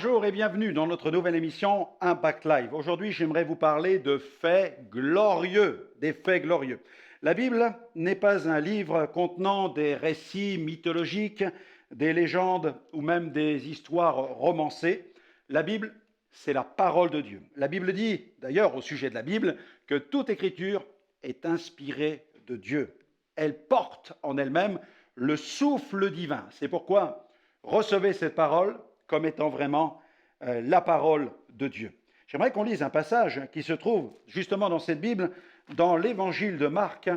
Bonjour et bienvenue dans notre nouvelle émission Impact Live. Aujourd'hui, j'aimerais vous parler de faits glorieux, des faits glorieux. La Bible n'est pas un livre contenant des récits mythologiques, des légendes ou même des histoires romancées. La Bible, c'est la parole de Dieu. La Bible dit, d'ailleurs au sujet de la Bible, que toute écriture est inspirée de Dieu. Elle porte en elle-même le souffle divin. C'est pourquoi recevez cette parole comme étant vraiment la parole de Dieu. J'aimerais qu'on lise un passage qui se trouve justement dans cette Bible, dans l'évangile de Marc,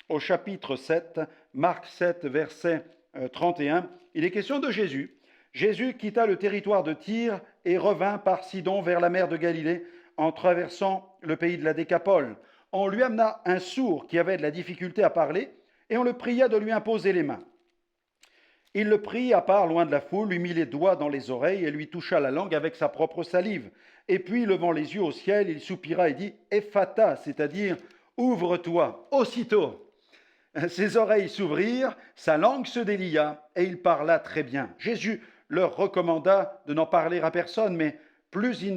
au chapitre 7, Marc 7, verset 31. Il est question de Jésus. Jésus quitta le territoire de Tyr et revint par Sidon vers la mer de Galilée en traversant le pays de la Décapole. On lui amena un sourd qui avait de la difficulté à parler et on le pria de lui imposer les mains. Il le prit à part, loin de la foule, lui mit les doigts dans les oreilles et lui toucha la langue avec sa propre salive. Et puis, levant les yeux au ciel, il soupira et dit « Ephata », c'est-à-dire « Ouvre-toi ». Aussitôt, ses oreilles s'ouvrirent, sa langue se délia et il parla très bien. Jésus leur recommanda de n'en parler à personne, mais plus il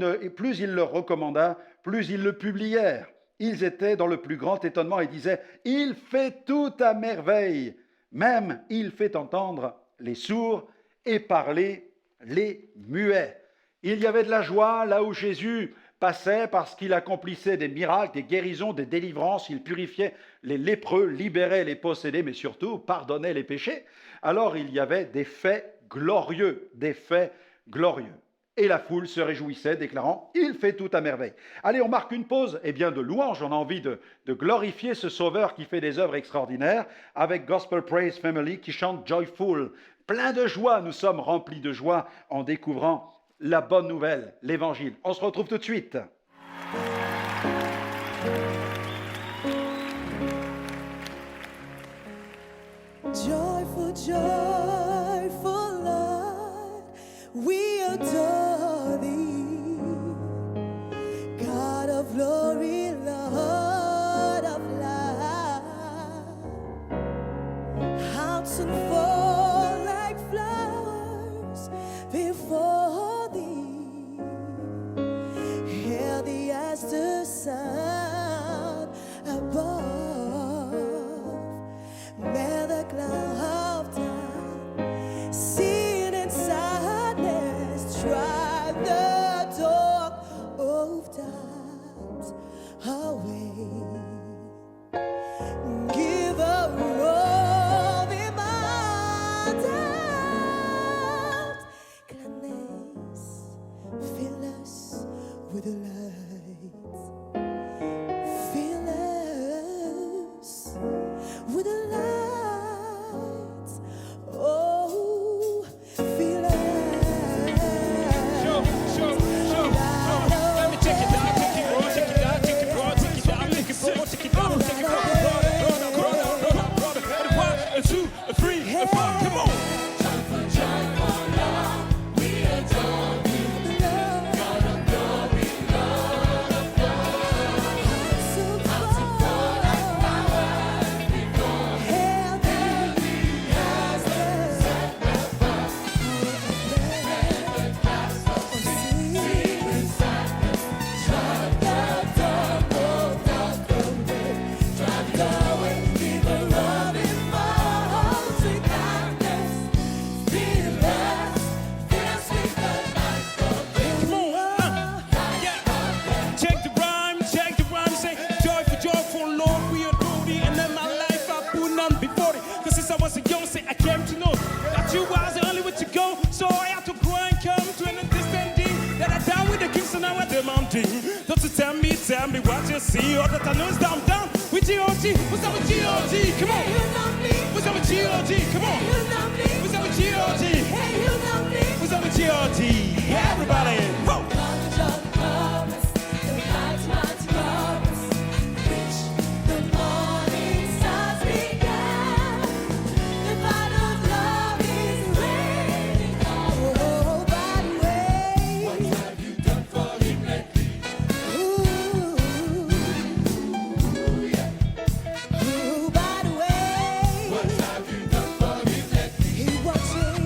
leur recommanda, plus ils le publièrent. Ils étaient dans le plus grand étonnement et disaient « Il fait tout à merveille ». Même il fait entendre les sourds et parler les muets. Il y avait de la joie là où Jésus passait parce qu'il accomplissait des miracles, des guérisons, des délivrances. Il purifiait les lépreux, libérait les possédés, mais surtout pardonnait les péchés. Alors il y avait des faits glorieux, des faits glorieux. Et la foule se réjouissait, déclarant « Il fait tout à merveille ». Allez, on marque une pause, de louange. On a envie de glorifier ce Sauveur qui fait des œuvres extraordinaires avec Gospel Praise Family qui chante « Joyful ». Plein de joie, nous sommes remplis de joie en découvrant la bonne nouvelle, l'Évangile. On se retrouve tout de suite. Joyful, joyful Lord, we adore thee, God of glory, Lord of light. Hearts unfold like flowers before thee, hear thee as the sound above. Bear the cloud of time, sin and sadness, drive the dog of doubt away. Give a roving mind out, gladness, fill us with the light. Fill us with the light. Oh, fill us. Sure. Let me take it down, take it broad, take it down, take it broad, take it down, take it broad, take it down, take it broad. 1, 2, 3, 4, come on. Don't you tell me what you see. All that I know is down with G.O.D. What's up with G.O.D.? Come on. What's up with G.O.D.? Come on. What's up with G.O.D.? What's up with G.O.D.? Everybody. Whoa. He watches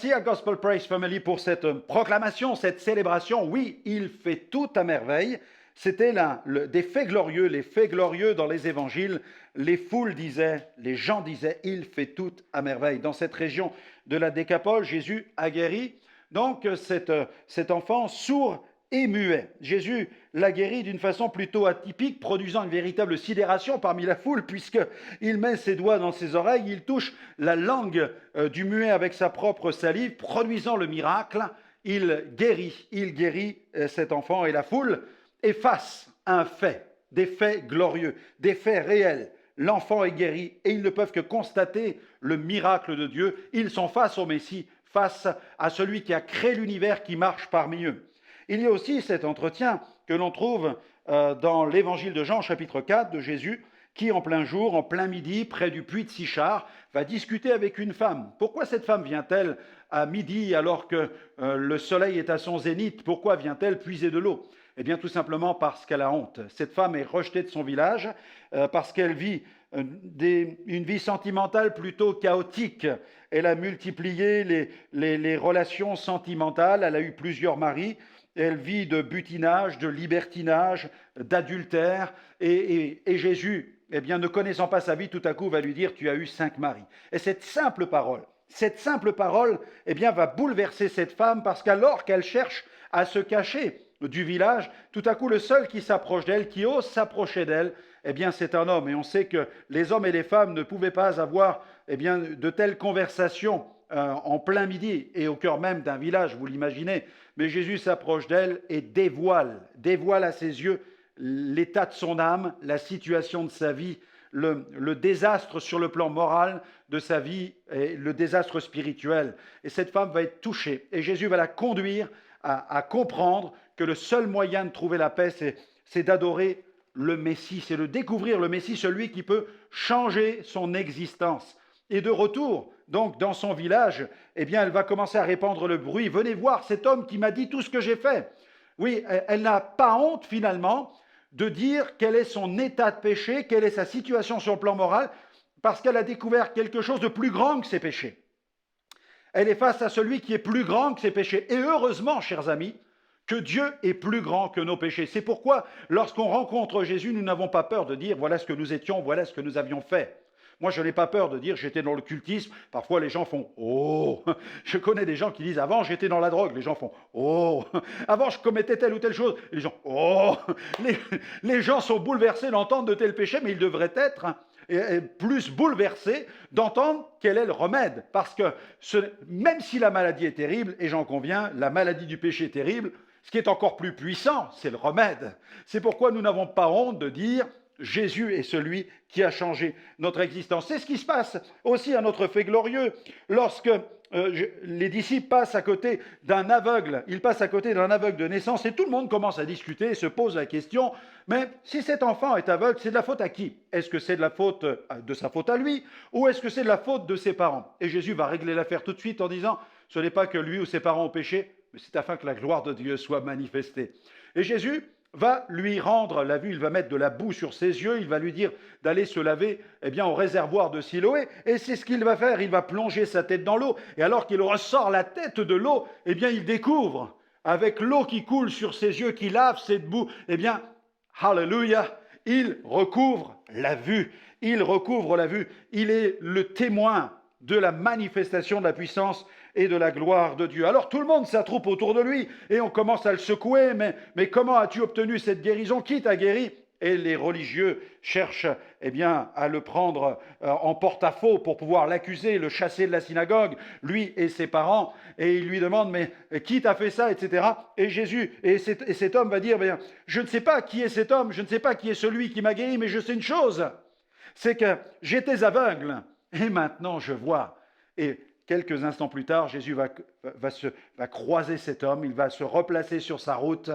Merci à Gospel Praise Family pour cette proclamation, cette célébration. Oui, il fait tout à merveille. C'était des faits glorieux, les faits glorieux dans les évangiles. Les foules disaient, les gens disaient, il fait tout à merveille. Dans cette région de la Décapole, Jésus a guéri donc cet enfant sourd et muet. Jésus l'a guéri d'une façon plutôt atypique, produisant une véritable sidération parmi la foule, puisqu'il met ses doigts dans ses oreilles, il touche la langue du muet avec sa propre salive, produisant le miracle. Il guérit cet enfant, et la foule est face à un fait, des faits glorieux, des faits réels. L'enfant est guéri et ils ne peuvent que constater le miracle de Dieu. Ils sont face au Messie, face à celui qui a créé l'univers, qui marche parmi eux. Il y a aussi cet entretien que l'on trouve dans l'évangile de Jean, chapitre 4, de Jésus, qui en plein jour, en plein midi, près du puits de Sichar, va discuter avec une femme. Pourquoi cette femme vient-elle à midi alors que le soleil est à son zénith? Pourquoi vient-elle puiser de l'eau? Eh bien, tout simplement parce qu'elle a honte. Cette femme est rejetée de son village parce qu'elle vit une vie sentimentale plutôt chaotique. Elle a multiplié les relations sentimentales, elle a eu plusieurs maris, elle vit de butinage, de libertinage, d'adultère, et Jésus, eh bien, ne connaissant pas sa vie, tout à coup va lui dire « tu as eu 5 maris ». Et cette simple parole, eh bien, va bouleverser cette femme, parce qu'alors qu'elle cherche à se cacher du village, tout à coup, le seul qui s'approche d'elle, qui ose s'approcher d'elle, eh bien, c'est un homme. Et on sait que les hommes et les femmes ne pouvaient pas avoir eh bien, de telles conversations en plein midi et au cœur même d'un village, vous l'imaginez. Mais Jésus s'approche d'elle et dévoile à ses yeux l'état de son âme, la situation de sa vie, le désastre sur le plan moral de sa vie et le désastre spirituel. Et cette femme va être touchée. Et Jésus va la conduire à comprendre que le seul moyen de trouver la paix, c'est d'adorer le Messie, c'est de découvrir le Messie, celui qui peut changer son existence. Et de retour, donc, dans son village, eh bien, elle va commencer à répandre le bruit. Venez voir cet homme qui m'a dit tout ce que j'ai fait. Oui, elle n'a pas honte, finalement, de dire quel est son état de péché, quelle est sa situation sur le plan moral, parce qu'elle a découvert quelque chose de plus grand que ses péchés. Elle est face à celui qui est plus grand que ses péchés. Et heureusement, chers amis, que Dieu est plus grand que nos péchés. C'est pourquoi, lorsqu'on rencontre Jésus, nous n'avons pas peur de dire « voilà ce que nous étions, voilà ce que nous avions fait ». Moi, je n'ai pas peur de dire « j'étais dans l'occultisme ». Parfois, les gens font « oh ». Je connais des gens qui disent « avant, j'étais dans la drogue ». Les gens font « oh ». Avant, je commettais telle ou telle chose. Et les gens « oh ». Les gens sont bouleversés d'entendre de tels péchés, mais ils devraient être plus bouleversés d'entendre quel est le remède. Parce que même si la maladie est terrible, et j'en conviens, la maladie du péché est terrible, ce qui est encore plus puissant, c'est le remède. C'est pourquoi nous n'avons pas honte de dire « Jésus est celui qui a changé notre existence ». C'est ce qui se passe aussi à notre fait glorieux. Lorsque les disciples passent à côté d'un aveugle, ils passent à côté d'un aveugle de naissance, et tout le monde commence à discuter et se pose la question « mais si cet enfant est aveugle, c'est de la faute à qui? Est-ce que c'est de la faute de sa faute à lui, ou est-ce que c'est de la faute de ses parents ?» Et Jésus va régler l'affaire tout de suite en disant « ce n'est pas que lui ou ses parents ont péché, mais c'est afin que la gloire de Dieu soit manifestée. » Et Jésus va lui rendre la vue, il va mettre de la boue sur ses yeux, il va lui dire d'aller se laver eh bien, au réservoir de Siloé, et c'est ce qu'il va faire, il va plonger sa tête dans l'eau, et alors qu'il ressort la tête de l'eau, eh bien, il découvre, avec l'eau qui coule sur ses yeux, qui lave cette boue, eh bien, hallelujah, il recouvre la vue, il est le témoin de la manifestation de la puissance et de la gloire de Dieu. Alors tout le monde s'attroupe autour de lui et on commence à le secouer. Mais comment as-tu obtenu cette guérison? Qui t'a guéri? Et les religieux cherchent eh bien, à le prendre en porte-à-faux pour pouvoir l'accuser, le chasser de la synagogue, lui et ses parents. Et ils lui demandent, mais qui t'a fait ça, etc. Et cet homme va dire, bien, je ne sais pas qui est cet homme, je ne sais pas qui est celui qui m'a guéri, mais je sais une chose, c'est que j'étais aveugle et maintenant je vois. Et quelques instants plus tard, Jésus va croiser cet homme, il va se replacer sur sa route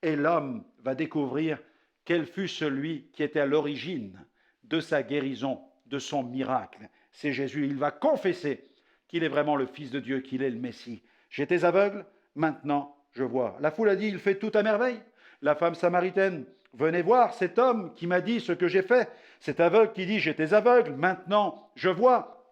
et l'homme va découvrir quel fut celui qui était à l'origine de sa guérison, de son miracle. C'est Jésus, il va confesser qu'il est vraiment le Fils de Dieu, qu'il est le Messie. J'étais aveugle, maintenant je vois. La foule a dit, il fait tout à merveille. La femme samaritaine, venez voir cet homme qui m'a dit ce que j'ai fait. Cet aveugle qui dit, j'étais aveugle, maintenant je vois.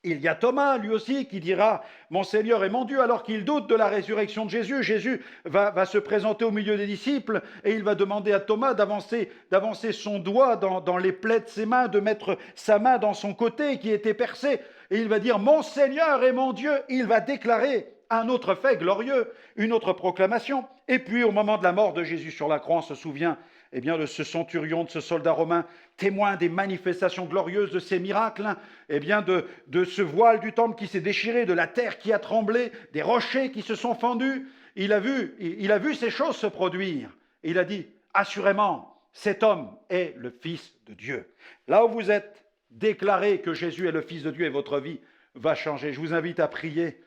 Il y a Thomas, lui aussi, qui dira « Mon Seigneur et mon Dieu », alors qu'il doute de la résurrection de Jésus. Jésus va se présenter au milieu des disciples et il va demander à Thomas d'avancer son doigt dans les plaies de ses mains, de mettre sa main dans son côté qui était percé. Et il va dire « Mon Seigneur et mon Dieu ». Il va déclarer un autre fait glorieux, une autre proclamation. Et puis, au moment de la mort de Jésus sur la croix, on se souvient de ce centurion, de ce soldat romain, témoin des manifestations glorieuses de ces miracles, de ce voile du temple qui s'est déchiré, de la terre qui a tremblé, des rochers qui se sont fendus. Il a vu ces choses se produire. Et il a dit, assurément, cet homme est le Fils de Dieu. Là où vous êtes, déclarez que Jésus est le Fils de Dieu et votre vie va changer. Je vous invite à prier.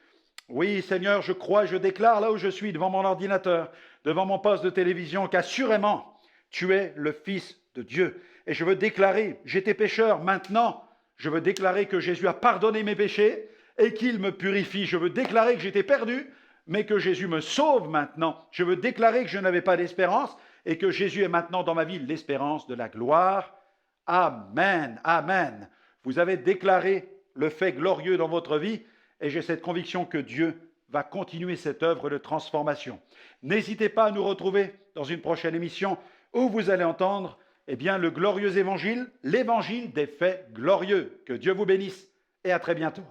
Oui, Seigneur, je crois et je déclare là où je suis, devant mon ordinateur, devant mon poste de télévision, qu'assurément, tu es le Fils de Dieu. Et je veux déclarer, j'étais pécheur, maintenant, je veux déclarer que Jésus a pardonné mes péchés et qu'il me purifie. Je veux déclarer que j'étais perdu, mais que Jésus me sauve maintenant. Je veux déclarer que je n'avais pas d'espérance et que Jésus est maintenant dans ma vie l'espérance de la gloire. Amen, amen. Vous avez déclaré le fait glorieux dans votre vie et j'ai cette conviction que Dieu va continuer cette œuvre de transformation. N'hésitez pas à nous retrouver dans une prochaine émission où vous allez entendre le glorieux évangile, l'évangile des faits glorieux. Que Dieu vous bénisse et à très bientôt.